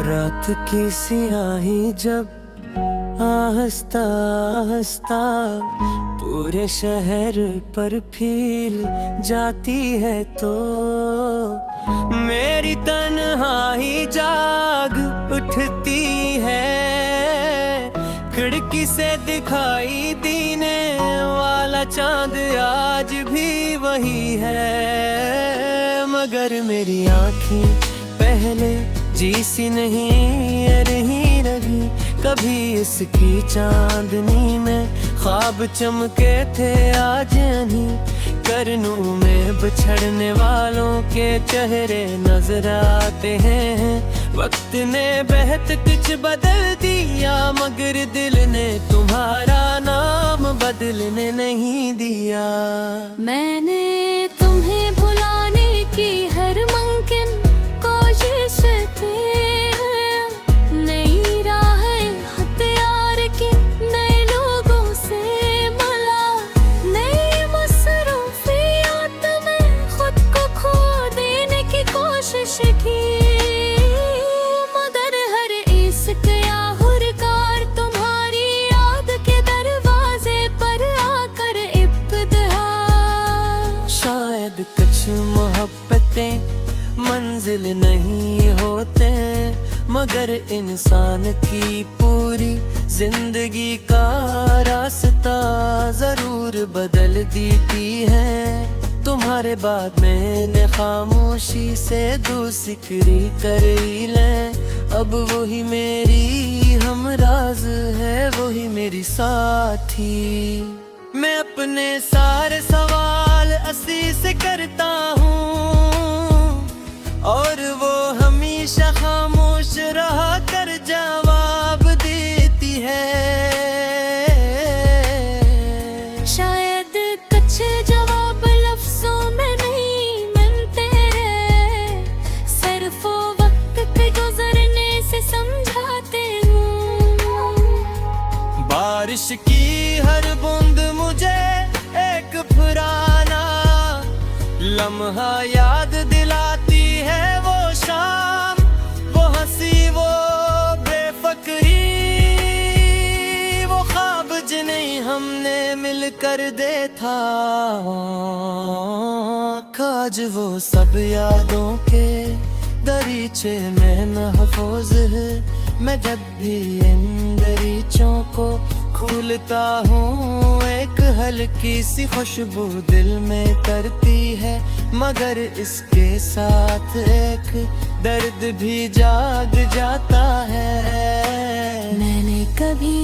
रात की सियाही जब आहिस्ता आहिस्ता पूरे शहर पर फैल जाती है तो मेरी तन्हाई जाग उठती है। खिड़की से दिखाई देने वाला चांद आज भी वही है, मगर मेरी आँखें पहले जैसी नहीं रही रही। कभी इसकी चांदनी में ख्वाब चमके थे आज नहीं। करनूं में बिछड़ने वालों के चेहरे नजर आते हैं। वक्त ने बेहद कुछ बदल दिया, मगर दिल ने तुम्हारा नाम बदलने नहीं दिया। मैंने तुम्हें भुलाने की हर मुमकिन कोशिश की, नई राहें हथियार की, नए लोगों से मिला, नई मसरूफियात में खुद को खो देने की कोशिश की। मगर हर इश्क या हुरकार तुम्हारी याद के दरवाजे पर आकर इब्तिदा। शायद कुछ मोहब्बतें मंजिल नहीं होते, मगर इंसान की पूरी जिंदगी का रास्ता जरूर बदल देती है। तुम्हारे बाद मैंने खामोशी से दूसरी कर ले, अब वही मेरी हमराज है, वही मेरी साथी। मैं अपने सारे सवाल असी से करता हूँ और वो हमेशा खामोश रहा कर जवाब देती है। शायद कुछ जवाब लफ्जों में नहीं मिलते हैं, सिर्फ वक्त के गुजरने से समझाते हूँ। बारिश की हर बूंद मुझे एक पुराना लम्हा याद दिलाती है। वो शाम, वो हंसी, वो बेफिक्री, वो ख्वाब जिन्हें हमने मिलकर देखा। आज वो सब यादों के दरीचे में महफूज है। मैं जब भी इन दरीचों को खोलता हूँ, एक हल्की सी खुशबू दिल में करती है, मगर इसके साथ एक दर्द भी जाग जाता है। मैंने कभी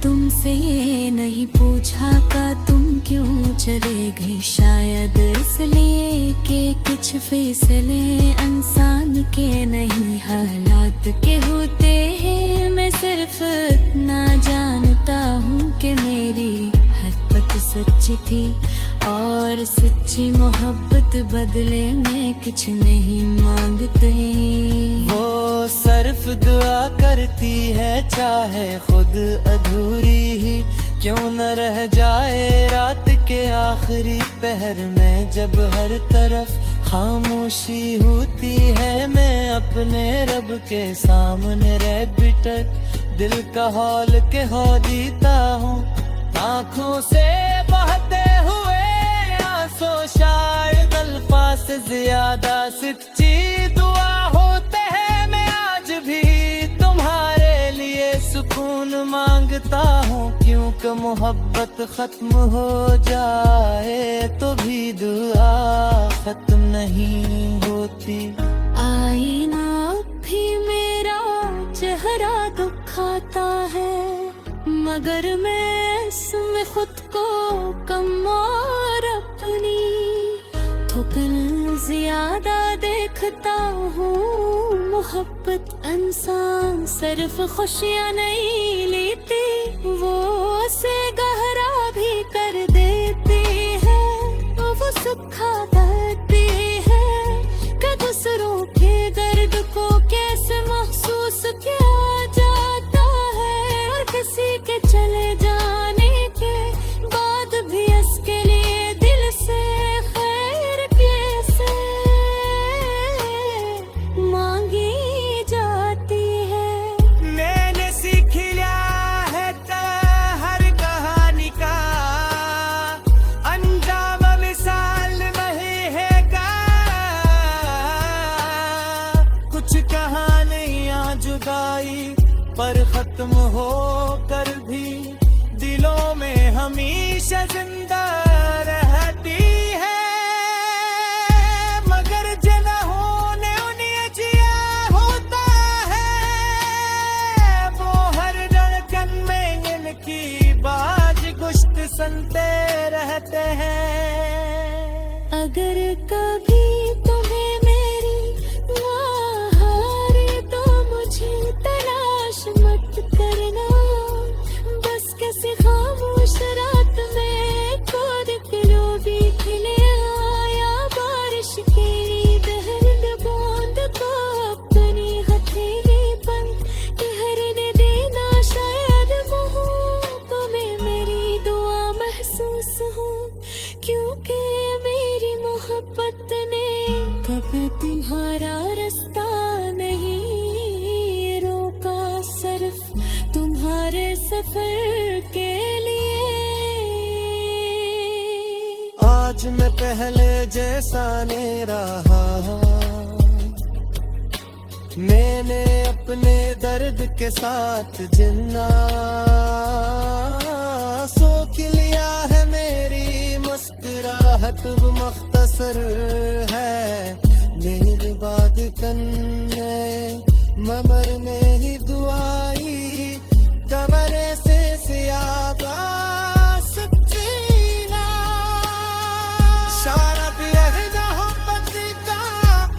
तुमसे ये नहीं पूछा का तुम क्यों चले गए, शायद इसलिए कि कुछ फैसले इंसान के नहीं हालात के होते हैं। मैं सिर्फ इतना जानता हूँ कि मेरी हरकत सच्ची थी और सच्ची मोहब्बत बदले में कुछ नहीं मांगते। वो सिर्फ दुआ करती है, चाहे खुद अधूरी ही क्यों न रह जाए। रात के आखिरी पहर में जब हर तरफ खामोशी होती है, मैं अपने रब के सामने रह बिटक दिल का हौल के हो जीता हूँ। आँखों से बहते हुए आंसू शायद अल्फाज से ज्यादा सच्ची दुआ होते हैं। मैं आज भी तुम्हारे लिए सुकून मांगता हूँ, क्योंकि मोहब्बत खत्म हो जाए तो भी दुआ खत्म नहीं होती। आईना भी मेरा चेहरा दिखाता है, मगर मैं इसमें खुद को कम और अपनी थोकन ज्यादा देखता हूँ। मोहब्बत इंसान सिर्फ खुशियाँ नहीं लेती, वो उसे गहरा भी कर देती है। वो सुखा देती है कि दूसरों के दर्द को कैसे महसूस किया जाता है, और पर खत्म हो कर भी दिलों में हमेशा जिंदा रहती है। मगर जना होने उन्हें जिया होता है, वो हर धड़कन में इनकी बाज गुश्त सुनते रहते हैं। अगर कभी तुम्हें मेरी आहार तो मुझे तलाश मत करना, बस कैसे खामोश रात में खुद किलो भी खिले आया बारिश की दहर बूंद को अपनी हथेली बंद ठहरने देना। शायद मोहब्बतों में मेरी दुआ महसूस हो, क्योंकि मेरी मोहब्बत ने कभी तुम्हारा रास्ता नहीं रोका, सिर्फ तुम्हारे सफर के लिए। आज मैं पहले जैसा नहीं रहा, मैंने अपने दर्द के साथ जिन्ना सोच लिया है। मेरी मुस्कुराहट मुख्तसर है, मेरे बाद कन्ने मरने ही दुआई कमरे से सियादा सच्चीना। शायद यह मोहब्बत का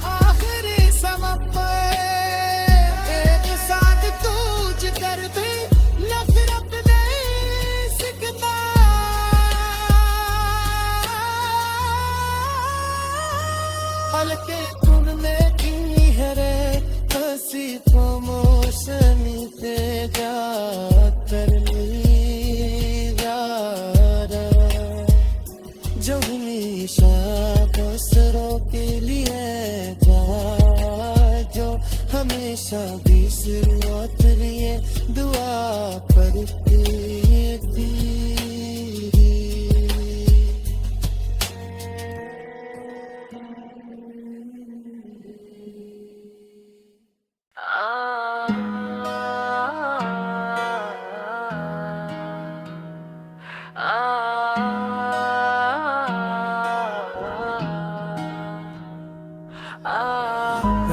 आखिरी सबक है, एक साथ तुझ कर भी नफरत नहीं सिकता। पलके तुमने की है रे हंसी प्रमोशनी ते जा कर ली यारा, जो हमेशा दूसरों के लिए जा, जो हमेशा दूसरों के लिए दुआ करती थी।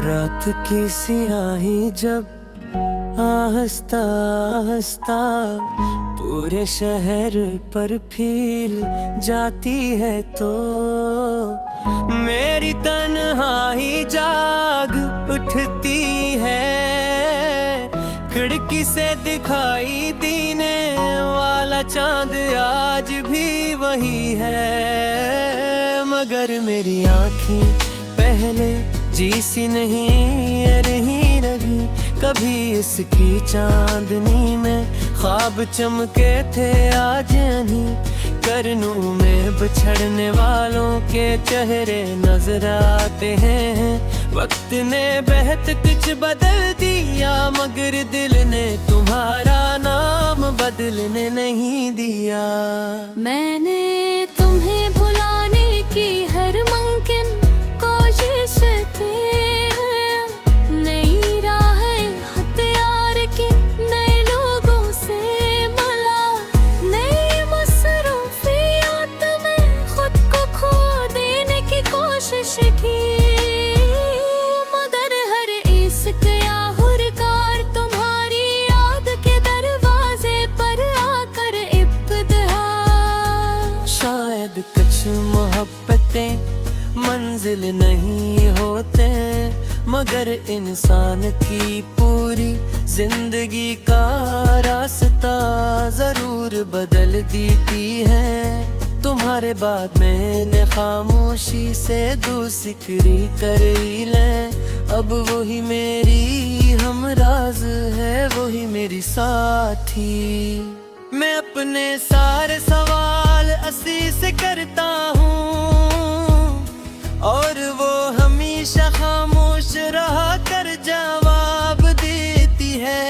रात की सियाही जब आहिस्ता आहिस्ता पूरे शहर पर फैल जाती है, तो मेरी तन्हाई जाग उठती है। खिड़की से दिखाई देने वाला चांद आज भी वही है, मगर मेरी आँखें पहले जैसी नहीं रही रही। कभी इसकी चांदनी में ख्वाब चमके थे, आज नहीं करनूं में बिछड़ने वालों के चेहरे नजर आते हैं। वक्त ने बेहद कुछ बदल दिया, मगर दिल ने तुम्हारा नाम बदलने नहीं दिया। मैंने तुम्हें भुलाने की हर मुमकिन कोशिश की है, नई राहें हथियार की नए लोगों से मिला, नई मसरूफियात में खुद को खो देने की कोशिश की, मगर हर इश्क या हुरकार तुम्हारी याद के दरवाजे पर आकर इब्तिदा। शायद कुछ मोहब्बतें मंजिल नहीं होते, मगर इंसान की पूरी जिंदगी का रास्ता जरूर बदल देती है। तुम्हारे बाद मैंने खामोशी से दूसरी कर ले, अब वही मेरी हमराज है, वही मेरी साथी। मैं अपने सारे सवाल असी से करता हूँ, और वो हमेशा खामोश रहा कर जवाब देती है।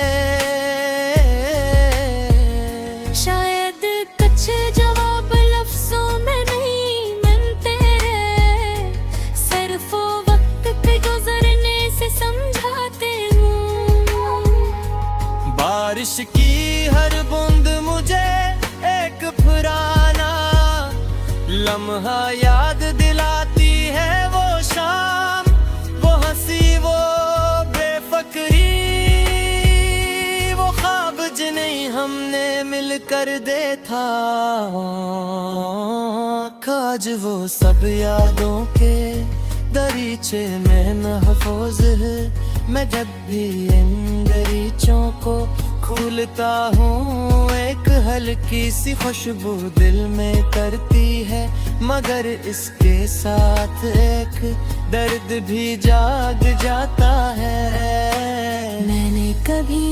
शायद कुछ जवाब लफ्जों में नहीं मिलते हैं, सिर्फ वो वक्त के गुजरने से समझाते हूँ। बारिश की हर बूंद मुझे एक पुराना लम्हा याद दिलाती है। वो शाम, वो हंसी, वो बेफिक्री, वो ख्वाब जिन्हें हमने मिलकर देखा। आज वो सब यादों के दरीचे में महफूज है। मैं जब भी इन दरीचों को खोलता हूँ, एक हल्की सी खुशबू दिल में करती है। मगर इसके साथ एक दर्द भी जाग जाता है। मैंने कभी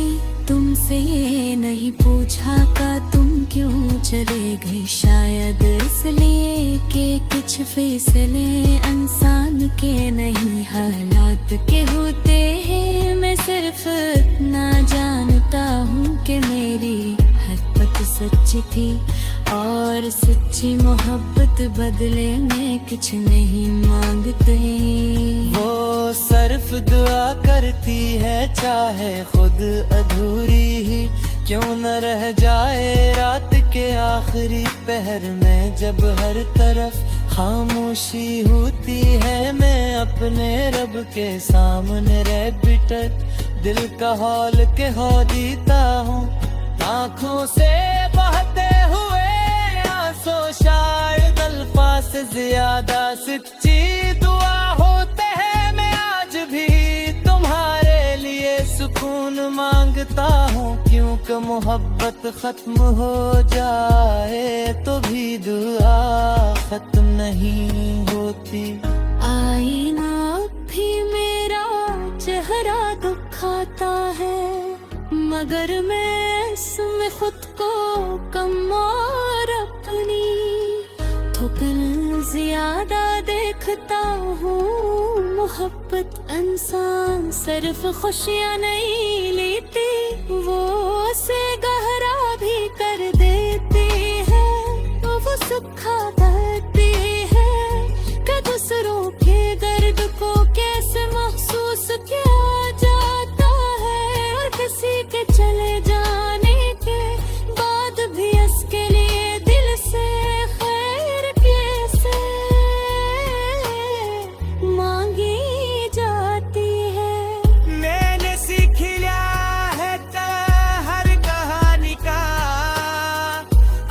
तुमसे ये नहीं पूछा का तुम क्यों चले गए, शायद इसलिए कि कुछ फैसले इंसान के नहीं हालात के होते हैं। मैं सिर्फ इतना जानता हूँ कि मेरी हरकत सच्ची थी और सच्ची मोहब्बत बदले में कुछ नहीं मांगते। वो सिर्फ दुआ करती है, चाहे खुद अधूरी ही क्यों न रह जाए। रात के आखिरी पहर में जब हर तरफ खामोशी होती है, मैं अपने रब के सामने रह बिटक दिल का हौल के हो जीता हूँ। आँखों से बहते हुए आंसू शायद अल्फाज से ज्यादा सच्ची दुआ होते हैं। मैं आज भी तुम्हारे लिए सुकून मांगता हूँ, क्योंकि मोहब्बत खत्म हो जाए तो भी दुआ खत्म नहीं होती। आईना भी मेरा चेहरा दिखाता है, मगर मैं इसमें खुद को कम और अपनी थोकन ज्यादा देखता हूँ। मोहब्बत इंसान सिर्फ खुशियाँ नहीं लेती, वो उसे गहरा भी कर देती है। वो सुखा देती है कि दूसरों के दर्द को कैसे महसूस किया जाता है। और किसी के चले जाने के बाद भी इसके लिए दिल से खैर कैसे मांगी जाती है। मैंने सीख लिया है हर कहानी का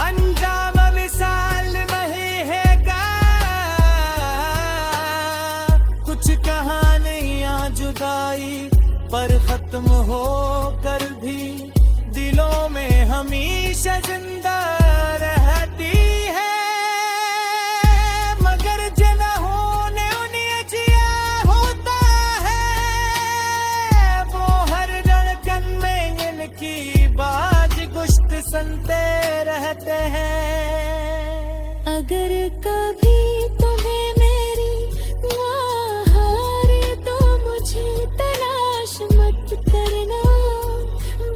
अंजाम मिसाल नहीं है का। कुछ कहानियां जुदाई पर खत्म हो कर भी दिलों में हमेशा जिंदा रहती है। मगर जना होने उन्हें जिया होता है, वो हर धड़कन में इनकी बाज गुश्त सुनते रहते हैं। अगर कभी तुम्हें मेरी आहार तो मुझे तलाश मत करना।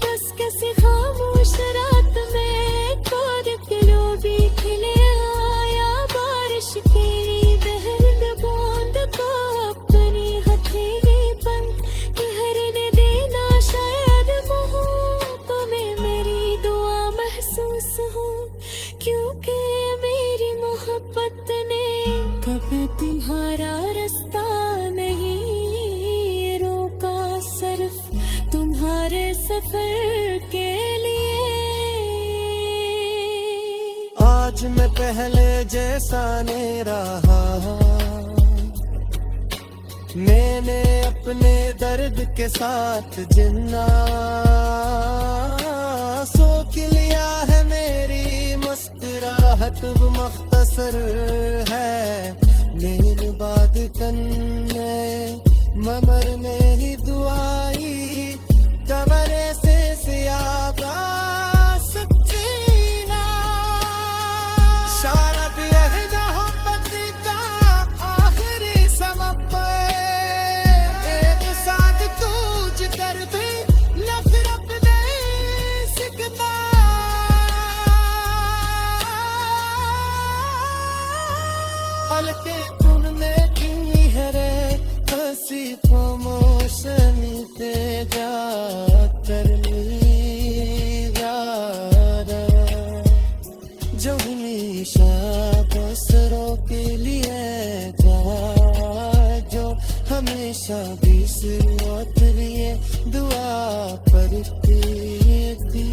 बस किसी खामोश रात में कोर किलो भी खिले आया, बारिश की बहन बूंद को अपनी हथेली बंद ठहरने देना। शायद मोहब्बत में मेरी दुआ महसूस हो, क्योंकि मेरी मोहब्बत ने कभी तुम्हारा रास्ता नहीं रोका, सिर्फ तुम्हारे सफर के लिए। आज मैं पहले जैसा नहीं रहा, मैंने अपने दर्द के साथ जिन्ना सोच लिया है। मेरी मुस्कुराहट वो मुख्तसर है, लेकिन बाद कन्ने मरने ही दुआई कमरे से सियाबा सच्ची ना। शायद यह मोहब्बत का आखिरी सबब एक साथ तुझ कर भी नफरत नहीं सिकता। हल्के धुन में की है रे हंसी खामोश नीते। 2024 लिए दुआ पढ़ती थी।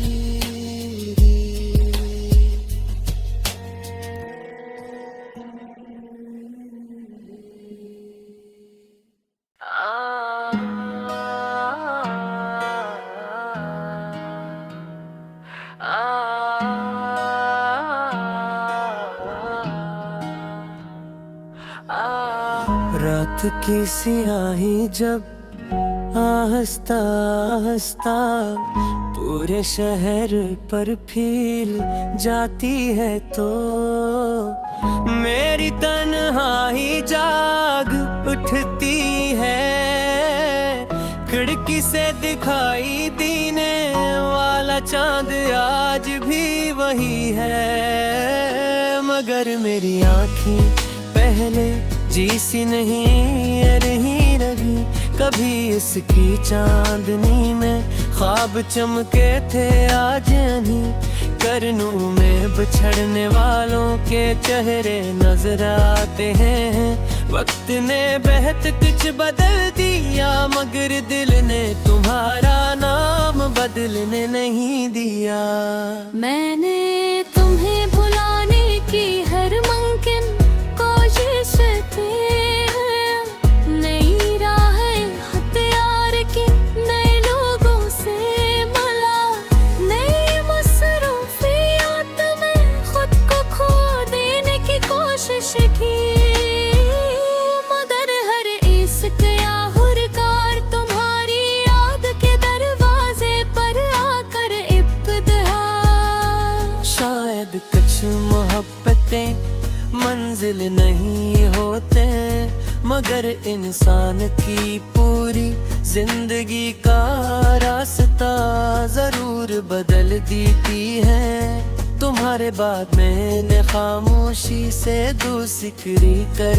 रात की सियाही जब आहिस्ता आहिस्ता पूरे शहर पर फैल जाती है तो मेरी तन्हाई जाग उठती है। खिड़की से दिखाई देने वाला चांद आज भी वही है, मगर मेरी आँखें पहले जैसी नहीं रही कभी इसकी चांदनी में ख्वाब चमके थे आज नहीं। करनूं में बिछड़ने वालों के चेहरे नजर आते हैं। वक्त ने बेहद कुछ बदल दिया मगर दिल ने तुम्हारा नाम बदलने नहीं दिया। मैंने तुम्हें भुलाने की हर मुमकिन कोशिश की है। नई राहें हथियार की नए लोगों से मिला, नई मसरूफियात में खुद को खो देने की कोशिश की, मगर हर इश्क या हुरकार तुम्हारी याद के दरवाजे पर आकर इब्तिदा। शायद कुछ मोहब्बतें मंजिल नहीं होते मगर इंसान की पूरी जिंदगी का रास्ता जरूर बदल देती है। तुम्हारे बाद मैंने खामोशी से दूसरी कर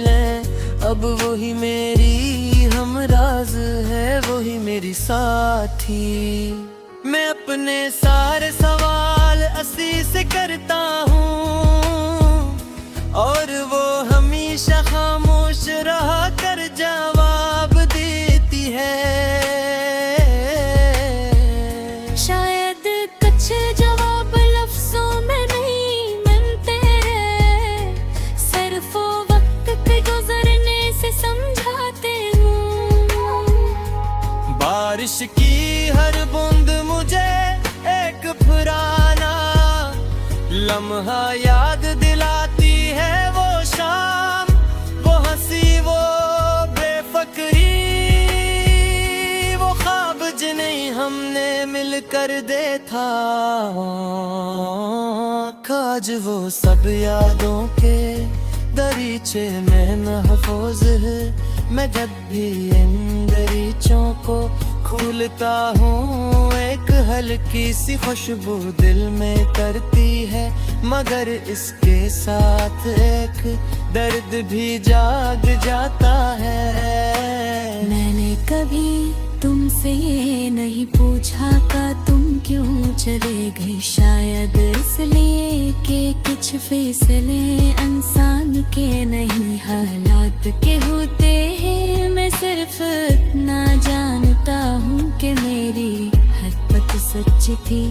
ले, अब वही मेरी हमराज है, वही मेरी साथी। मैं अपने सारे सवाल असी से करता हूँ और वो हमेशा खामोश रहा कर जवाब देती है। शायद कुछ जवाब लफ्जों में नहीं मिलते हैं, सिर्फ वो वक्त के गुजरने से समझाते हूँ। बारिश की हर बूंद मुझे एक पुराना लम्हा याद दिलाती है। वो शाम, वो हंसी, वो बेफिक्री, वो ख्वाब जिन्हें हमने मिलकर देखा। आज वो सब यादों के दरीचे में महफूज है। मैं जब भी इन दरीचों को खोलता हूँ एक हल्की सी खुशबू दिल में करती है, मगर इसके साथ एक दर्द भी जाग जाता है। मैंने कभी तुमसे ये नहीं पूछा का तुम क्यों चले गए, शायद इसलिए कि कुछ फैसले इंसान के नहीं हालात के होते हैं। मैं सिर्फ इतना जानता हूँ कि मेरी हरकत सच्ची थी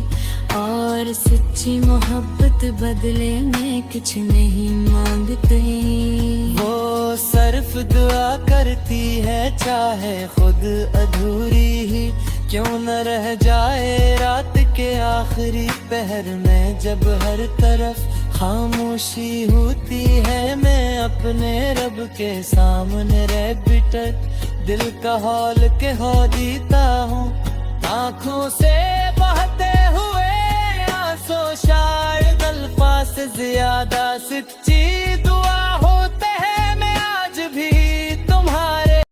और सच्ची मोहब्बत बदले में कुछ नहीं मांगते। वो सिर्फ दुआ करती है चाहे खुद अधूरी ही क्यों न रह जाए रात के आखिरी पहर में। जब हर तरफ खामोशी होती है मैं अपने रब के सामने रह बिटर दिल का हौल के हो देता हूँ। आँखों से बहते हुए आंसू शायद अल्फाज से ज्यादा सच्ची